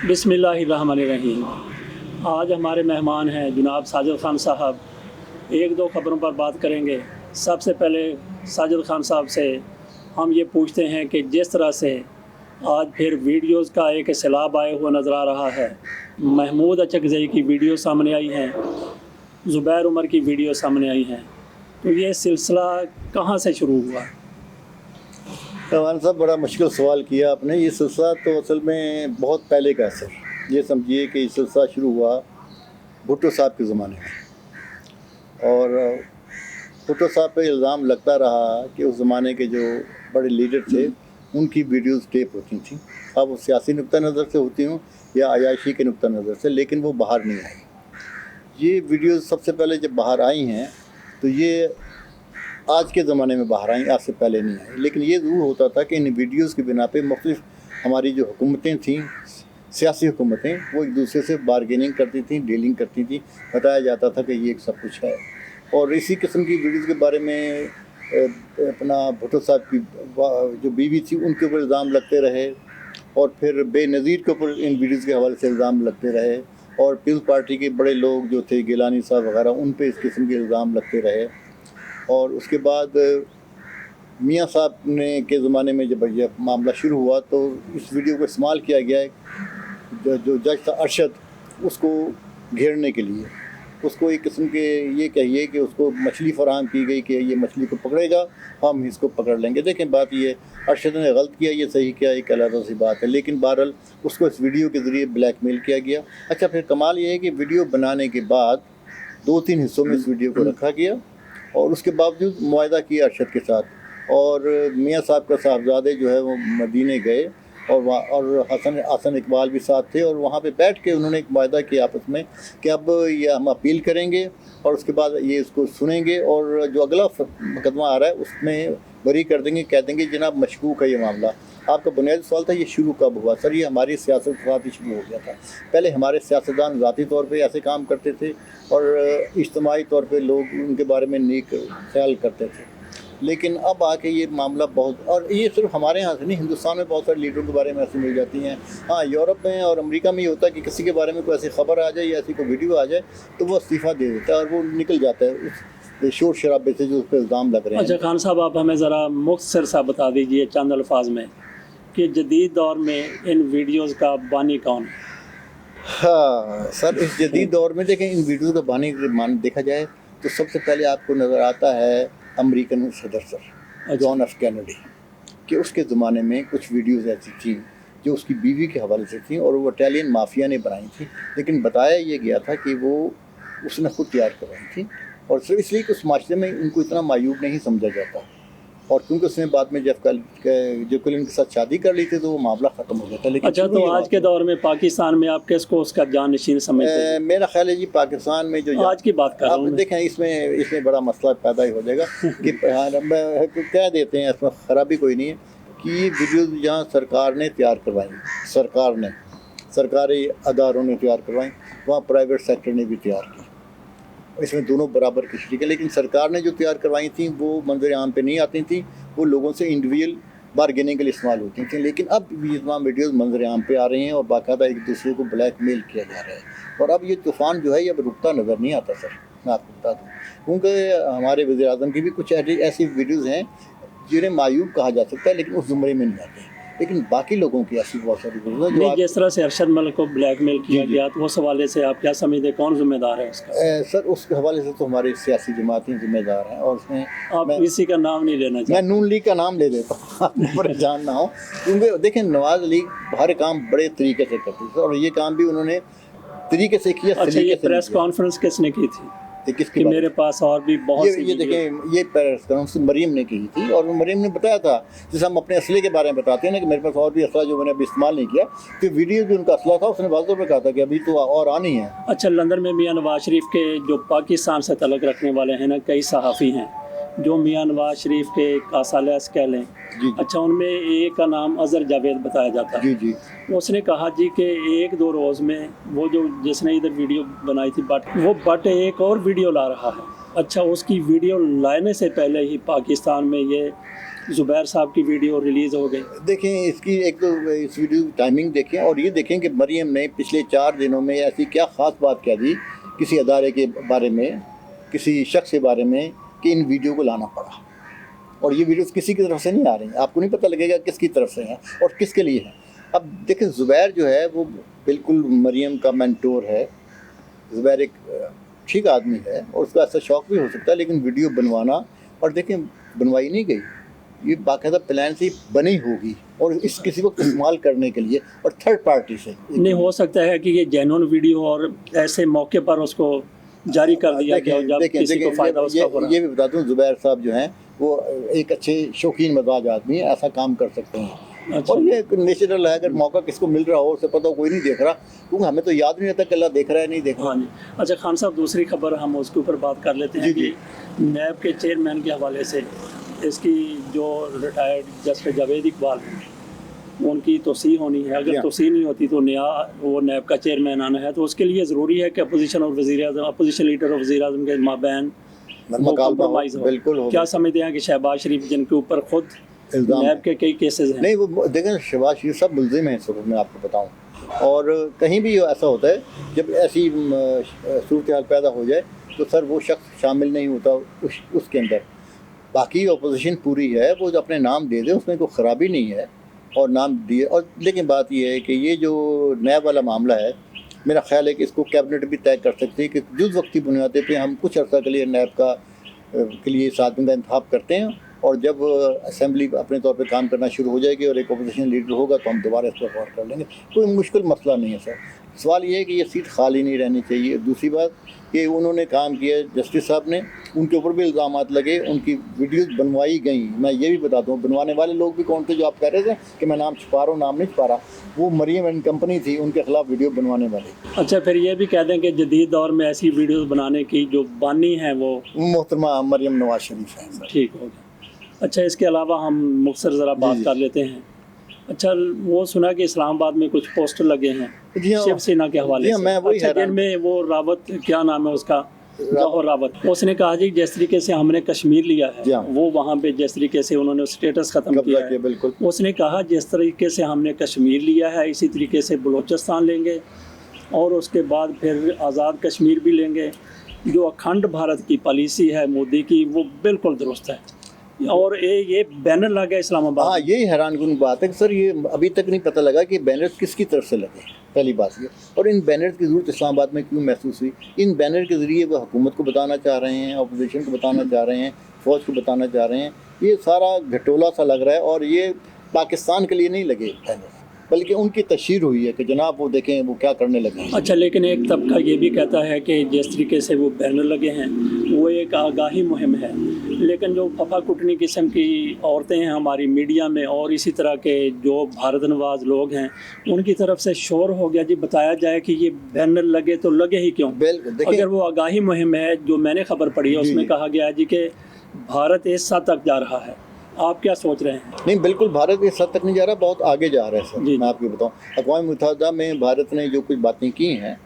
बिस्मिल्लाहिर्रहमानिर्रहीम। आज हमारे मेहमान हैं जनाब साजिद खान साहब। एक दो ख़बरों पर बात करेंगे। सबसे पहले साजिद खान साहब से हम ये पूछते हैं कि जिस तरह से आज फिर वीडियोज़ का एक सैलाब आए हुआ नज़र आ रहा है। महमूद अचकज़ई की वीडियो सामने आई हैं, ज़ुबैर उमर की वीडियो सामने आई हैं, तो ये सिलसिला कहाँ से शुरू हुआ? रवान साहब, बड़ा मुश्किल सवाल किया आपने। ये सिलसिला तो असल में बहुत पहले का है सर। ये समझिए कि ये सिलसिला शुरू हुआ भुट्टो साहब के ज़माने में, और भुट्टो साहब पे इल्ज़ाम लगता रहा कि उस ज़माने के जो बड़े लीडर थे उनकी वीडियोस टेप होती थी। अब वो सियासी नुक्ता नज़र से होती हूँ या अयाशी के नुक्ता नज़र से, लेकिन वो बाहर नहीं आई। ये वीडियोस सबसे पहले जब बाहर आई हैं तो ये आज के ज़माने में बाहर आई, आज से पहले नहीं आई। लेकिन ये ज़रूर होता था कि इन वीडियोज़ की बिना पे मुख्तलिफ हमारी जो हुकूमतें थीं, सियासी हुकूमतें, वो एक दूसरे से बारगेनिंग करती थीं, डीलिंग करती थीं। बताया जाता था कि ये सब कुछ है। और इसी किस्म की वीडियोज़ के बारे में अपना भुट्टो साहब की जो बीवी थी उनके ऊपर इल्ज़ाम लगते रहे, और फिर बेनज़ीर के ऊपर इन वीडियोज़ के हवाले से इल्ज़ाम लगते रहे, और पीपल्स पार्टी के बड़े लोग जो थे गिलानी साहब वगैरह, उन पर इस किस्म के इल्ज़ाम लगते रहे। और उसके बाद मियाँ साहब ने के ज़माने में जब यह मामला शुरू हुआ तो इस वीडियो को इस्तेमाल किया गया है जो जज था अरशद, उसको घेरने के लिए। उसको एक किस्म के ये कहिए कि उसको मछली फराहम की गई कि ये मछली को पकड़ेगा, हम इसको पकड़ लेंगे। देखें, बात ये अरशद ने गलत किया, ये सही किया, एक अलग सी बात है, लेकिन बहरहाल उसको इस वीडियो के ज़रिए ब्लैकमेल किया गया। अच्छा, फिर कमाल ये है कि वीडियो बनाने के बाद 2-3 हिस्सों में इस वीडियो को रखा गया, और उसके बावजूद मुआहदा किया अरशद के साथ। और मियाँ साहब का साहबजादे जो है वो मदीने गए, और वहाँ और हसन इकबाल भी साथ थे, और वहाँ पे बैठ के उन्होंने एक मुआहदा किया आपस में कि अब ये हम अपील करेंगे और उसके बाद ये इसको सुनेंगे, और जो अगला मुकदमा आ रहा है उसमें बरी कर देंगे, कह देंगे जनाब मशकूक है ये मामला। आपका बुनियादी सवाल था ये शुरू कब हुआ? सर, ये हमारी सियासत के साथ ही शुरू हो गया था। पहले हमारे सियासतदान ज़ाती तौर पे ऐसे काम करते थे, और इज्तिमाई तौर पे लोग उनके बारे में नेक ख्याल करते थे। लेकिन अब आके ये मामला बहुत, और ये सिर्फ हमारे यहाँ से नहीं, हिंदुस्तान में बहुत सारे लीडरों के बारे में ऐसी मिल जाती हैं। हाँ, यूरोप में और अमेरिका में ये होता है कि किसी के बारे में कोई ऐसी खबर आ जाए या ऐसी कोई वीडियो आ जाए तो वो इस्तीफ़ा दे देता है और वो निकल जाता है उस शोर शराबे से जो उस पर इल्ज़ाम लग रहे हैं। अच्छा खान साहब, आप हमें ज़रा मुख्तसर सा बता दीजिए चंद अल्फाज में कि जदीद दौर में इन वीडियोज़ का बानी कौन है? हाँ सर, इस जदीद दौर में देखें, इन वीडियोज़ का बानी मान देखा जाए तो सबसे पहले आपको नज़र आता है अमेरिकन सदर सर जॉन एफ कैनेडी, कि उसके ज़माने में कुछ वीडियोज़ ऐसी थी जो उसकी बीवी के हवाले से थी, और वो इटालियन माफिया ने बनाई थी। लेकिन बताया ये गया था कि वो उसने खुद तैयार करवाई थी, और सिर्फ इसलिए कि उस माशरे में उनको इतना मायूब नहीं समझा जाता, और क्योंकि उसने बाद में जेफलिन के साथ शादी कर ली थी तो वो मामला ख़त्म हो जाता। लेकिन अच्छा, तो आज के दौर में पाकिस्तान में आप किसको उसका जानशीन समझते हैं? मेरा ख्याल है जी, पाकिस्तान में जो आज की बात कर रहा हूं, देखें इसमें बड़ा मसला पैदा ही हो जाएगा कि कह देते हैं, इसमें ख़राबी कोई नहीं है कि ये वीडियो जहाँ सरकार ने तैयार करवाई, सरकारी अदारों ने तैयार करवाई, वहाँ प्राइवेट सेक्टर ने भी तैयार की। इसमें दोनों बराबर की शरीक है, लेकिन सरकार ने जो तैयार करवाई थी वो मंजर आम पे नहीं आती थी, वो लोगों से इंडिविजुअल बारगेनिंग के लिए इस्तेमाल होती थी। लेकिन अब ये तमाम वीडियोज़ मंजर आम पे आ रही हैं और बाकायदा एक दूसरे को ब्लैकमेल किया जा रहा है, और अब ये तूफ़ान जो है ये अब रुकता नज़र नहीं आता सर। मैं आपको बता दूँ, क्योंकि हमारे वज़ीर आज़म की भी कुछ ऐसी वीडियोज़ हैं जिन्हें मायूब कहा जा सकता है, लेकिन उस ज़ुमरे में नहीं आते। लेकिन बाकी लोगों की ऐसी बहुत सारी वीडियो जो जिस तरह से अरशद मलिक को ब्लैकमेल किया गया, तो उस हवाले से आप क्या समझते, कौन जिम्मेदार है उसका? सर, उस हवाले से तो हमारी सियासी जमातें जिम्मेदार हैं, और उसमें आप किसी का नाम नहीं लेना चाहिए। मैं नून लीग का नाम ले देता हूँ, आप परेशान ना हो, क्योंकि देखें नवाज लीग हर काम बड़े तरीके से करती है, और ये काम भी उन्होंने तरीके से किया। अच्छा, ये प्रेस कॉन्फ्रेंस किसने की थी? किसकी? मेरे पास और भी बहुत ये देखें, ये प्रेस कॉन्फ्रेंस मरीम ने की थी, और मरीम ने बताया था, जैसे हम अपने असले के बारे में बताते हैं ना कि मेरे पास और भी असला जो मैंने अभी इस्तेमाल नहीं किया, तो वीडियो जो उनका असला था उसने वाज़ेह तौर पर कहा था कि अभी तो और आनी है। अच्छा, लंदन में मियाँ नवाज शरीफ के जो पाकिस्तान से तल्लुक़ रखने वाले हैं ना, कई सहाफ़ी हैं जो मियाँ नवाज शरीफ के कासालस कह लें। अच्छा, उनमें एक का नाम अज़हर जावेद बताया जाता है। जी। उसने कहा जी कि 1-2 रोज़ में वो जो जिसने इधर वीडियो बनाई थी बट एक और वीडियो ला रहा है अच्छा, उसकी वीडियो लाने से पहले ही पाकिस्तान में ये ज़ुबैर साहब की वीडियो रिलीज़ हो गई। देखें इसकी एक तो इस वीडियो की टाइमिंग देखें और ये देखें कि मरियम ने पिछले 4 दिनों में ऐसी क्या ख़ास बात कह दी किसी अदारे के बारे में, किसी शख्स के बारे में, कि इन वीडियो को लाना पड़ा। और ये वीडियोस किसी की तरफ से नहीं आ रही हैं, आपको नहीं पता लगेगा किसकी तरफ से हैं और किसके लिए हैं। अब देखें ज़ुबैर जो है वो बिल्कुल मरियम का मेंटोर है। ज़ुबैर एक ठीक आदमी है और उसका ऐसा शौक़ भी हो सकता है, लेकिन वीडियो बनवाना, और देखें बनवाई नहीं गई, ये बाकायदा प्लान से बनी होगी और इस किसी वक्त इस्तेमाल करने के लिए और थर्ड पार्टी से। नहीं हो सकता है कि ये जेन्युइन वीडियो और ऐसे मौके पर उसको जारी कर दिया गया जब किसी को फ़ायदा उसका हो रहा है। ये भी बता दूं, ज़ुबैर साहब जो हैं वो एक अच्छे शौकीन मजाज आदमी है, ऐसा काम कर सकते हैं। अच्छा। और ये नेचुरल है, अगर मौका किसको मिल रहा हो उसे पता हो कोई नहीं देख रहा, क्योंकि हमें तो याद नहीं रहता कि अल्लाह देख रहा है नहीं देख रहा। हाँ जी। अच्छा खान साहब, दूसरी खबर हम उसके ऊपर बात कर लेते हैं जी, कि नैब के चेयरमैन के हवाले से इसकी जो रिटायर्ड जस्टिस जावेद इकबाल हैं उनकी तोसी होनी है। अगर तोसी नहीं होती तो नया वो नैब का चेयरमैन आना है, तो उसके लिए ज़रूरी है कि अपोजिशन और वज़ीर-ए-आज़म, अपोजिशन लीडर और वज़ीर-ए-आज़म के माबैन कॉम्प्रोमाइज़ हो। बिल्कुल हो। क्या समझते हैं कि शहबाज शरीफ जिनके ऊपर खुद इल्ज़ाम नैब के कई केसेस हैं? नहीं, वो देखें शहबाज शरीफ सब मुलजिम हैं इस वक्त, मैं आपको बताऊं। और कहीं भी ऐसा होता है जब ऐसी सूरत हाल पैदा हो जाए तो सर वो शख्स शामिल नहीं होता उसके अंदर। बाकी अपोजिशन पूरी है, वो जो अपने नाम दे दे उसमें कोई ख़राबी नहीं है और नाम दिए। और लेकिन बात ये है कि ये जो नैब वाला मामला है, मेरा ख्याल है कि इसको कैबिनेट भी तय कर सकती है कि जुज़ वक्ती बुनियाद पे हम कुछ अर्सा के लिए नैब का के लिए इस आदमी का इंतखाब करते हैं, और जब असेंबली अपने तौर पे काम करना शुरू हो जाएगी और एक अपोजिशन लीडर होगा तो हम दोबारा इस पर गौर कर लेंगे। कोई मुश्किल मसला नहीं है सर। सवाल ये है कि ये सीट खाली नहीं रहनी चाहिए। दूसरी बात कि उन्होंने काम किया, जस्टिस साहब ने, उनके ऊपर भी इल्ज़ामात लगे, उनकी वीडियोस बनवाई गई। मैं ये भी बताता हूँ, बनवाने वाले लोग भी कौन थे जो आप कह रहे थे कि मैं नाम छुपा रहा हूँ, नाम नहीं छुपा रहा, वो मरियम एंड कंपनी थी, उनके खिलाफ वीडियो बनवाने वाले। अच्छा, फिर ये भी कह दें कि जदीद दौर में ऐसी वीडियोस बनाने की जो बानी है वो मोहतरमा मरियम नवाज शरीफ है सर। ठीक हो गया। अच्छा, इसके अलावा हम मुख्तसर ज़रा बात कर लेते हैं। अच्छा, वो सुना कि इस्लामाबाद में कुछ पोस्टर लगे हैं जी हाँ, शिवसेना के हवाले से। मैं वही अच्छा, जिनमें वो रावत, क्या नाम है उसका, जौहर रावत, उसने कहा जी जिस तरीके से हमने कश्मीर लिया है वो वहाँ पे जिस तरीके से उन्होंने स्टेटस ख़त्म किया है, बिल्कुल। उसने कहा जिस तरीके से हमने कश्मीर लिया है इसी तरीके से बलूचिस्तान लेंगे और उसके बाद फिर आज़ाद कश्मीर भी लेंगे। जो अखंड भारत की पॉलिसी है मोदी की वो बिल्कुल दुरुस्त है। और ये बैनर लगा इस्लामाबाद। हाँ, यही हैरानकुन बात है कि सर ये अभी तक नहीं पता लगा कि बैनर्स किसकी तरफ से लगे, पहली बात ये। और इन बैनर्स की ज़रूरत इस्लामाबाद में क्यों महसूस हुई? इन बैनर के ज़रिए वो हुकूमत को बताना चाह रहे हैं, अपोजिशन को बताना चाह रहे हैं, फ़ौज को बताना चाह रहे हैं। ये सारा घटोला सा लग रहा है और ये पाकिस्तान के लिए नहीं लगे बैनर, बल्कि उनकी तशहीर हुई है कि जनाब वो देखें वो क्या करने लगे। अच्छा, लेकिन एक तबका ये भी कहता है कि जिस तरीके से वो बैनर लगे हैं वो एक आगाही मुहिम है, लेकिन जो फफा कुटनी किस्म की औरतें हैं हमारी मीडिया में और इसी तरह के जो भारत नवाज लोग हैं उनकी तरफ से शोर हो गया जी, बताया जाए कि ये बैनर लगे तो लगे ही क्यों। अगर वो आगाही मुहिम है, जो मैंने खबर पढ़ी है उसमें कहा गया है जी कि भारत इस हद तक जा रहा है। आप क्या सोच रहे हैं? नहीं, बिल्कुल भारत इस हद तक नहीं जा रहा, बहुत आगे जा रहा है सर। मैं आपको बताऊं, अक़वाम मुत्तहिदा में भारत ने जो कुछ बातें की हैं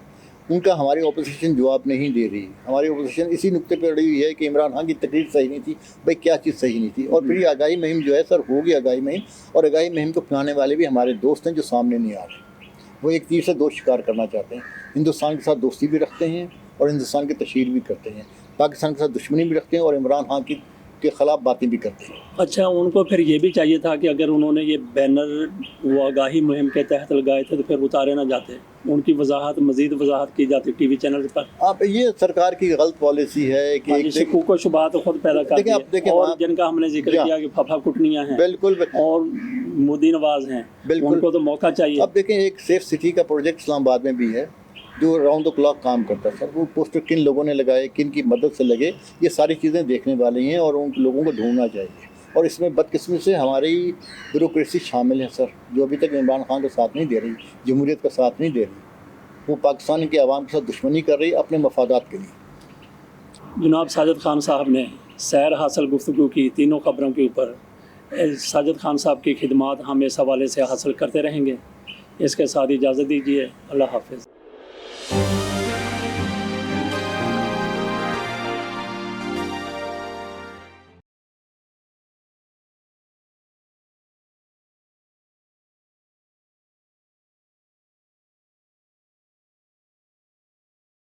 उनका हमारी अपोजिशन जवाब नहीं दे रही। हमारी अपोजिशन इसी नुक्ते पर अड़ी हुई है कि इमरान खान की तकरीर सही नहीं थी। भाई क्या चीज़ सही नहीं थी? और फिर ये आगाही मुहिम जो है सर होगी आगाही मुहिम, और आगाही मुहिम को फैलाने वाले भी हमारे दोस्त हैं जो सामने नहीं आ रहे। वो एक तीर से दो शिकार करना चाहते हैं। हिंदुस्तान के साथ दोस्ती भी रखते हैं और हिंदुस्तान की तशहीर भी करते हैं, पाकिस्तान के साथ दुश्मनी भी रखते हैं और इमरान खान के ख़िलाफ़ बातें भी करते हैं। अच्छा, उनको फिर ये भी चाहिए था कि अगर उन्होंने ये बैनर वो आगाही मुहिम के तहत लगाए थे तो फिर उतारे ना जाते, उनकी वजाहत मज़ीद वजाहत की जाती टीवी चैनल पर। आप ये सरकार की गलत पॉलिसी है कि शिकूक व शुबहात खुद पैदा कर दिए और जिनका हमने जिक्र किया कि फफा कुटनियाँ हैं बिल्कुल और मोदी नवाज हैं, उनको तो मौका चाहिए। अब देखें, एक सेफ सिटी का प्रोजेक्ट इस्लामाबाद में भी है जो राउंड द क्लॉक काम करता है सर। वो पोस्टर किन लोगों ने लगाए, किन की मदद से लगे, ये सारी चीज़ें देखने वाली हैं और उन लोगों को ढूंढना चाहिए। और इसमें बदकिस्मती से हमारी ब्यूरोक्रेसी शामिल है सर, जो अभी तक इमरान खान का साथ नहीं दे रही, जमहूरियत का साथ नहीं दे रही। वो पाकिस्तान के अवाम के साथ दुश्मनी कर रही अपने मफादात के लिए। जनाब साजिद खान साहब ने सैर हासिल गुफ्तगू की तीनों खबरों के ऊपर। साजिद खान साहब की खिदमात हम इस हवाले से हासिल करते रहेंगे। इसके साथ इजाज़त दीजिए। अल्लाह हाफ़िज़।